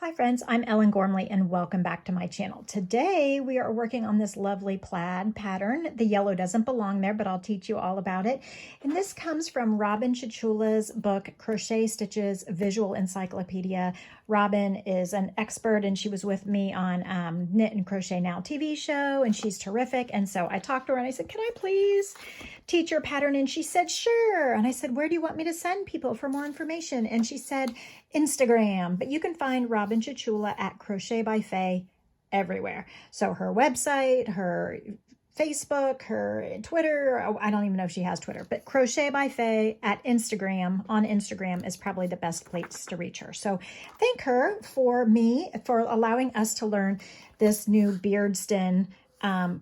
Hi friends, I'm Ellen Gormley and welcome back to my channel. Today we are working on this lovely plaid pattern. The yellow doesn't belong there, but I'll teach you all about it. And this comes from Robin Chichula's book, Crochet Stitches Visual Encyclopedia. Robin is an expert and she was with me on Knit and Crochet Now TV show, and she's terrific. And so I talked to her and I said, can I please teach your pattern? And she said, sure. And I said, where do you want me to send people for more information? And she said, Instagram, but you can find Robin Chichula at Crochet by Faye everywhere. So her website, her Facebook, her Twitter, I don't even know if she has Twitter, but Crochet by Faye at Instagram, on Instagram is probably the best place to reach her. So thank her for allowing us to learn this new beardskin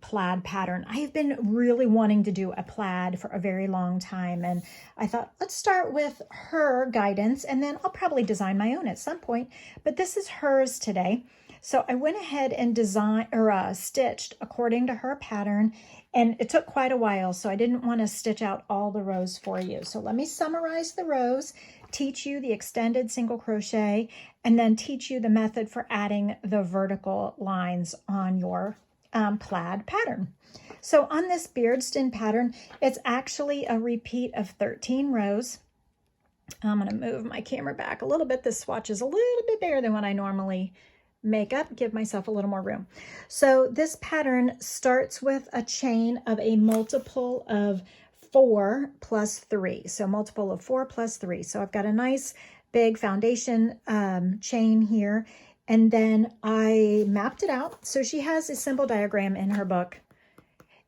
plaid pattern. I have been really wanting to do a plaid for a very long time, and I thought, let's start with her guidance and then I'll probably design my own at some point, but this is hers today. So I went ahead and stitched according to her pattern, and it took quite a while, so I didn't want to stitch out all the rows for you. So let me summarize the rows, teach you the extended single crochet, and then teach you the method for adding the vertical lines on your plaid pattern. So on this beardskin pattern, it's actually a repeat of 13 rows. I'm going to move my camera back a little bit. This swatch is a little bit bigger than what I normally make up, give myself a little more room. So this pattern starts with a chain of a multiple of 4 plus 3. So multiple of 4 plus 3. So I've got a nice big foundation chain here. And then I mapped it out. So she has a symbol diagram in her book.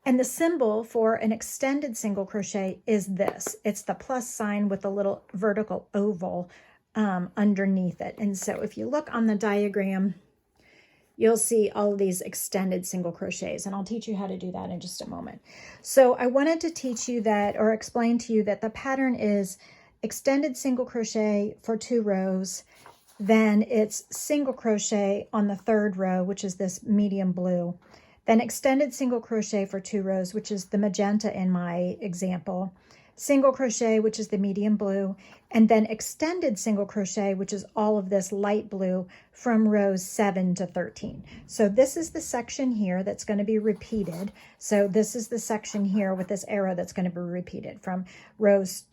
And the symbol for an extended single crochet is this. It's the plus sign with the little vertical oval underneath it. And so if you look on the diagram, you'll see all of these extended single crochets. And I'll teach you how to do that in just a moment. So I wanted to teach you that, or explain to you that the pattern is extended single crochet for 2 rows. Then it's single crochet on the 3rd row, which is this medium blue. Then extended single crochet for 2 rows, which is the magenta in my example. Single crochet, which is the medium blue. And then extended single crochet, which is all of this light blue from rows 7 to 13. So this is the section here that's going to be repeated. So this is the section here with this arrow that's going to be repeated from rows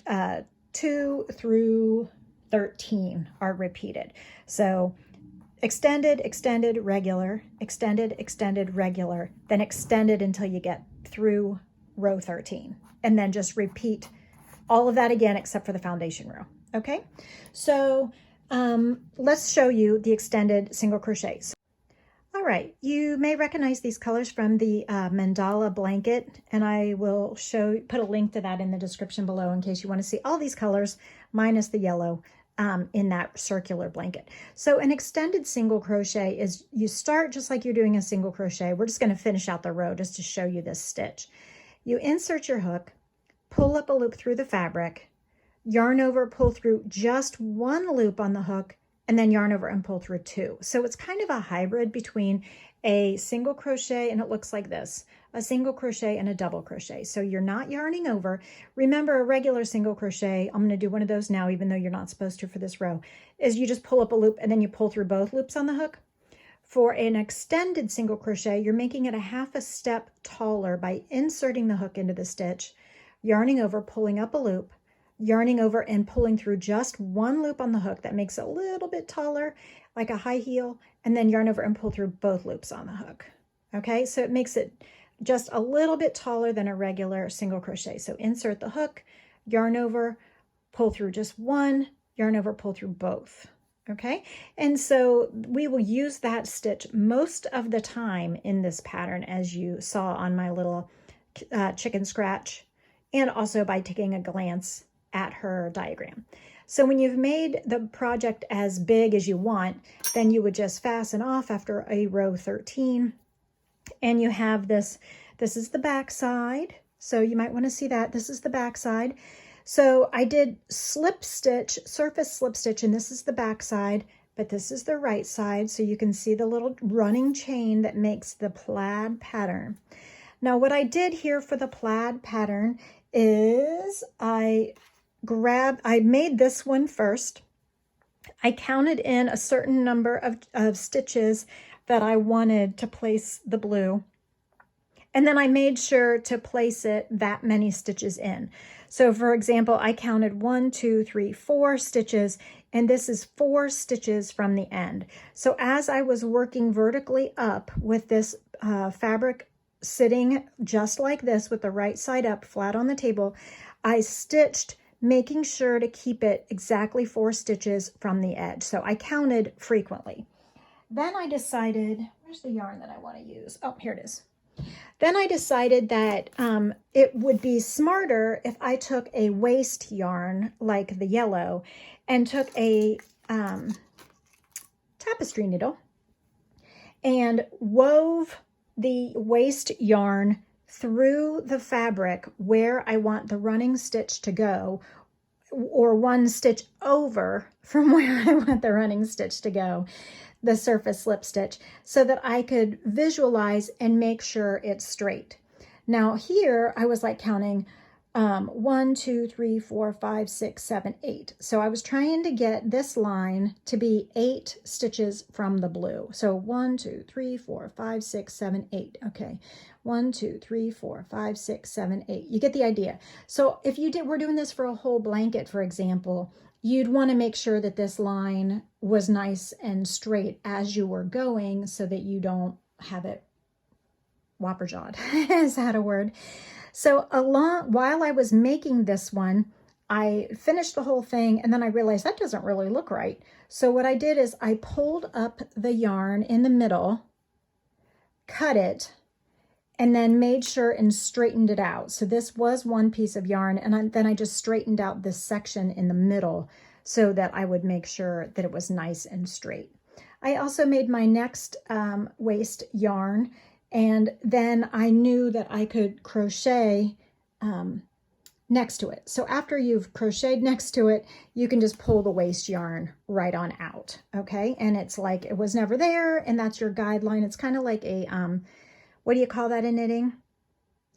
2 through 13 are repeated. So extended, extended, regular, extended, extended, regular, then extended until you get through row 13. And then just repeat all of that again except for the foundation row. Okay, so let's show you the extended single crochets. All right, you may recognize these colors from the mandala blanket, and I will put a link to that in the description below in case you want to see all these colors minus the yellow in that circular blanket. So an extended single crochet is, you start just like you're doing a single crochet. We're just going to finish out the row just to show you this stitch. You insert your hook, pull up a loop through the fabric, yarn over, pull through just 1 loop on the hook, and then yarn over and pull through 2. So it's kind of a hybrid between a single crochet, and it looks like this, a single crochet and a double crochet. So you're not yarning over. Remember, a regular single crochet, I'm going to do one of those now, even though you're not supposed to for this row, is you just pull up a loop and then you pull through both loops on the hook. For an extended single crochet, you're making it a half a step taller by inserting the hook into the stitch, yarning over, pulling up a loop, yarning over and pulling through just 1 loop on the hook. That makes it a little bit taller, like a high heel, and then yarn over and pull through both loops on the hook. Okay, so it makes it just a little bit taller than a regular single crochet. So insert the hook, yarn over, pull through just 1, yarn over, pull through both. Okay, and so we will use that stitch most of the time in this pattern, as you saw on my little chicken scratch, and also by taking a glance at her diagram. So when you've made the project as big as you want, then you would just fasten off after a row 13. And you have this is the back side. So you might want to see that. This is the back side. So I did slip stitch, surface slip stitch, and this is the back side, but this is the right side. So you can see the little running chain that makes the plaid pattern. Now what I did here for the plaid pattern is I made this one first, I counted in a certain number of stitches that I wanted to place the blue. And then I made sure to place it that many stitches in. So for example, I counted 1, 2, 3, 4 stitches, and this is 4 stitches from the end. So as I was working vertically up with this fabric sitting just like this with the right side up flat on the table, I stitched, making sure to keep it exactly 4 stitches from the edge. So I counted frequently. Then I decided, where's the yarn that I want to use? Oh, here it is. Then I decided that it would be smarter if I took a waste yarn like the yellow and took a tapestry needle and wove the waste yarn through the fabric where I want the running stitch to go, or one stitch over from where I want the running stitch to go, the surface slip stitch, so that I could visualize and make sure it's straight. Now here I was like counting 1, 2, 3, 4, 5, 6, 7, 8. So I was trying to get this line to be 8 stitches from the blue. So 1, 2, 3, 4, 5, 6, 7, 8. Okay. 1, 2, 3, 4, 5, 6, 7, 8. You get the idea. So if we're doing this for a whole blanket, for example, you'd want to make sure that this line was nice and straight as you were going so that you don't have it whopper-jawed. Is that a word? So while I was making this one, I finished the whole thing and then I realized that doesn't really look right. So what I did is I pulled up the yarn in the middle, cut it, and then made sure and straightened it out. So this was one piece of yarn, and then I just straightened out this section in the middle so that I would make sure that it was nice and straight. I also made my next waist yarn, and then I knew that I could crochet next to it. So after you've crocheted next to it, you can just pull the waist yarn right on out, okay? And it's like it was never there, and that's your guideline. It's kind of like a what do you call that in knitting?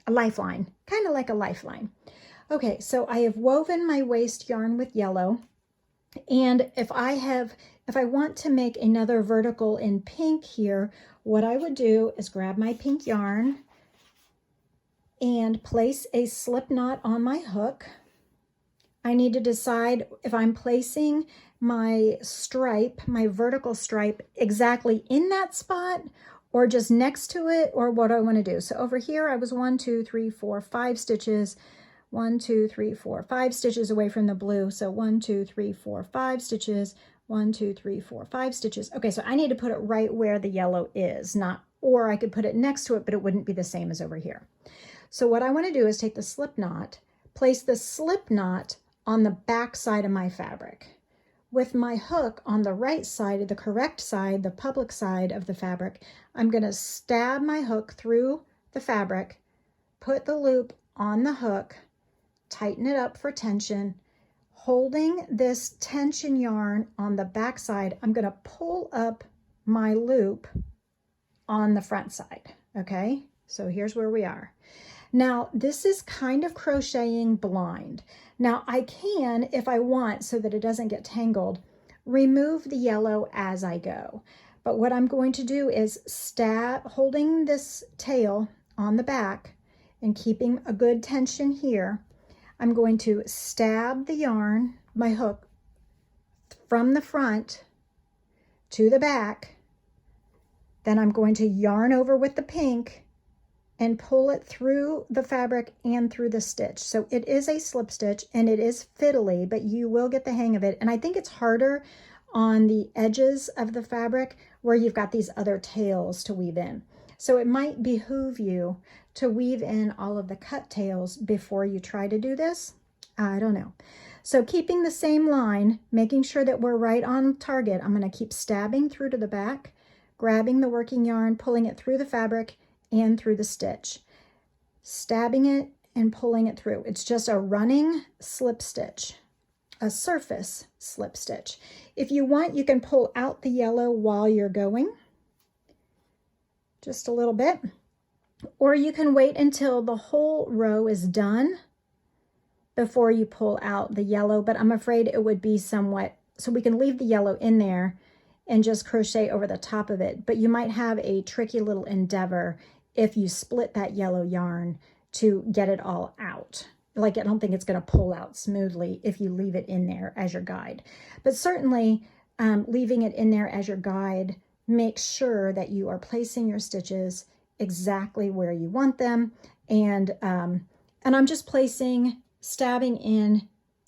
A lifeline, kind of like a lifeline. Okay, so I have woven my waist yarn with yellow. And if I want to make another vertical in pink here, what I would do is grab my pink yarn and place a slip knot on my hook. I need to decide if I'm placing my stripe, my vertical stripe, exactly in that spot or just next to it, or what I want to do. So over here, I was 1, 2, 3, 4, 5 stitches, 1, 2, 3, 4, 5 stitches away from the blue. So 1, 2, 3, 4, 5 stitches, 1, 2, 3, 4, 5 stitches. Okay, so I need to put it right where the yellow is, or I could put it next to it, but it wouldn't be the same as over here. So what I want to do is take the slip knot, place the slip knot on the back side of my fabric. With my hook on the right side, the correct side, the public side of the fabric, I'm going to stab my hook through the fabric, put the loop on the hook, tighten it up for tension. Holding this tension yarn on the back side, I'm going to pull up my loop on the front side, okay? So here's where we are. Now, this is kind of crocheting blind. Now, I can, if I want, so that it doesn't get tangled, remove the yellow as I go. But what I'm going to do is holding this tail on the back and keeping a good tension here, I'm going to stab the yarn, my hook, from the front to the back. Then I'm going to yarn over with the pink and pull it through the fabric and through the stitch. So it is a slip stitch and it is fiddly, but you will get the hang of it. And I think it's harder on the edges of the fabric where you've got these other tails to weave in. So it might behoove you to weave in all of the cut tails before you try to do this. I don't know. So keeping the same line, making sure that we're right on target, I'm going to keep stabbing through to the back, grabbing the working yarn, pulling it through the fabric and through the stitch, stabbing it and pulling it through. It's just a running slip stitch, a surface slip stitch. If you want, you can pull out the yellow while you're going, just a little bit, or you can wait until the whole row is done before you pull out the yellow, but I'm afraid it would be somewhat so we can leave the yellow in there and just crochet over the top of it. But you might have a tricky little endeavor if you split that yellow yarn to get it all out. Like, I don't think it's going to pull out smoothly if you leave it in there as your guide. But certainly leaving it in there as your guide makes sure that you are placing your stitches exactly where you want them. And I'm just placing, stabbing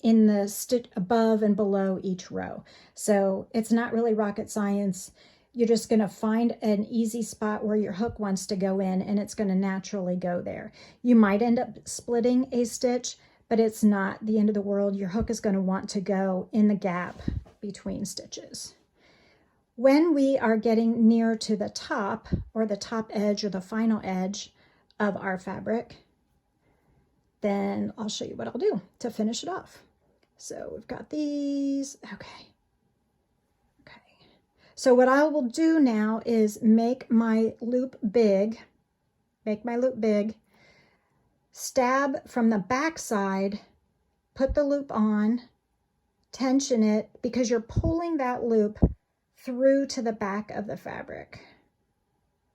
in the stitch above and below each row. So it's not really rocket science. You're just going to find an easy spot where your hook wants to go in, and it's going to naturally go there. You might end up splitting a stitch, but it's not the end of the world. Your hook is going to want to go in the gap between stitches. When we are getting near to the top, or the top edge, or the final edge of our fabric, then I'll show you what I'll do to finish it off. So we've got these. Okay. So what I will do now is make my loop big, stab from the back side, put the loop on, tension it, because you're pulling that loop through to the back of the fabric.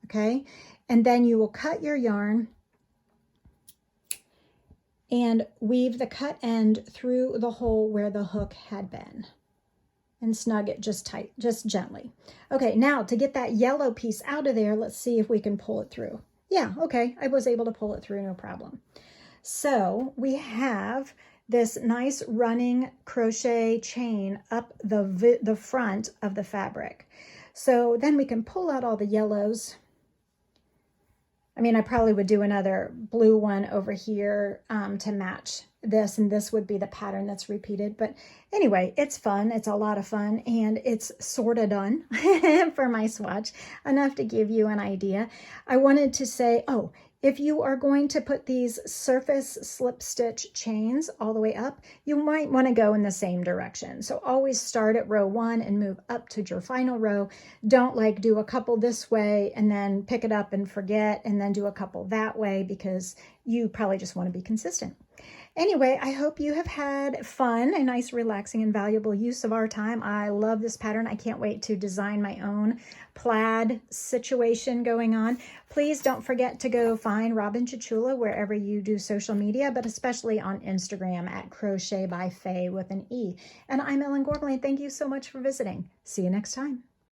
Okay, and then you will cut your yarn and weave the cut end through the hole where the hook had been, and snug it just tight, just gently. Okay, now to get that yellow piece out of there, let's see if we can pull it through. Yeah, okay, I was able to pull it through, no problem. So we have this nice running crochet chain up the front of the fabric. So then we can pull out all the yellows. I mean, I probably would do another blue one over here to match this, and this would be the pattern that's repeated. But anyway, it's fun. It's a lot of fun, and it's sort of done for my swatch, enough to give you an idea. I wanted to say, oh, if you are going to put these surface slip stitch chains all the way up, you might want to go in the same direction. So always start at row 1 and move up to your final row. Don't like do a couple this way and then pick it up and forget, and then do a couple that way, because you probably just want to be consistent. Anyway, I hope you have had fun, a nice, relaxing, and valuable use of our time. I love this pattern. I can't wait to design my own plaid situation going on. Please don't forget to go find Robin Chichula wherever you do social media, but especially on Instagram at Crochet by Faye with an E. And I'm Ellen Gormley. Thank you so much for visiting. See you next time.